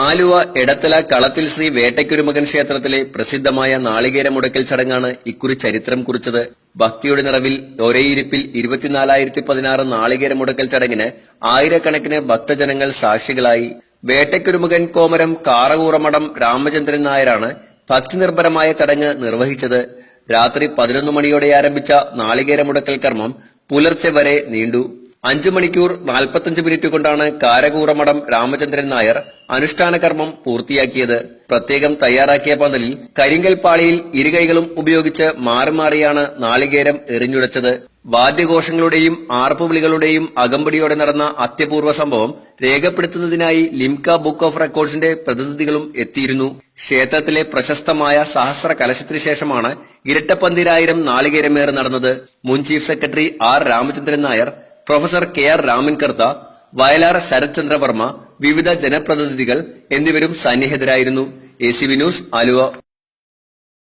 ആലുവ എടത്തല കളത്തിൽ ശ്രീ വേട്ടയ്ക്കൊരുമകൻ ക്ഷേത്രത്തിലെ പ്രസിദ്ധമായ നാളികേര മുടക്കൽ ചടങ്ങാണ് ഇക്കുറി ചരിത്രം കുറിച്ചത്. ഭക്തിയുടെ നിറവിൽ ഒരേയിരിപ്പിൽ 24,016 നാളികേര മുടക്കൽ ചടങ്ങിന് ആയിരക്കണക്കിന് ഭക്തജനങ്ങൾ സാക്ഷികളായി. വേട്ടയ്ക്കൊരുമകൻ കോമരം കാറകൂറമഠം രാമചന്ദ്രൻ നായരാണ് ഭക്തിനിർഭരമായ ചടങ്ങ് നിർവഹിച്ചത്. രാത്രി 11 മണിയോടെ ആരംഭിച്ച നാളികേര മുടക്കൽ കർമ്മം പുലർച്ചെ വരെ നീണ്ടു. 5 മണിക്കൂർ 45 മിനിറ്റ് കൊണ്ടാണ് കാരകൂറമഠം രാമചന്ദ്രൻ നായർ അനുഷ്ഠാന കർമ്മം പൂർത്തിയാക്കിയത്. പ്രത്യേകം തയ്യാറാക്കിയ പന്തലിൽ കരിങ്കൽ പാളിയിൽ ഇരുകൈകളും ഉപയോഗിച്ച് മാറി മാറിയാണ് നാളികേരം എറിഞ്ഞുടച്ചത്. വാദ്യഘോഷങ്ങളുടെയും ആർപ്പുവിളികളുടെയും അകമ്പടിയോടെ നടന്ന അത്യപൂർവ സംഭവം രേഖപ്പെടുത്തുന്നതിനായി ലിംക ബുക്ക് ഓഫ് റെക്കോർഡ്സിന്റെ പ്രതിനിധികളും എത്തിയിരുന്നു. ക്ഷേത്രത്തിലെ പ്രശസ്തമായ സഹസ്ര കലശത്തിന് ശേഷമാണ് ഇരട്ടപ്പന്തിരായിരം നാളികേരമേറ് നടന്നത്. മുൻ chief secretary R Ramachandran Nair, professor K R Ramankartha, Vayalar Sarathchandravarma, വിവിധ ജനപ്രതിനിധികൾ എന്നിവരും സന്നിഹിതരായിരുന്നു. ACV news, Aluva.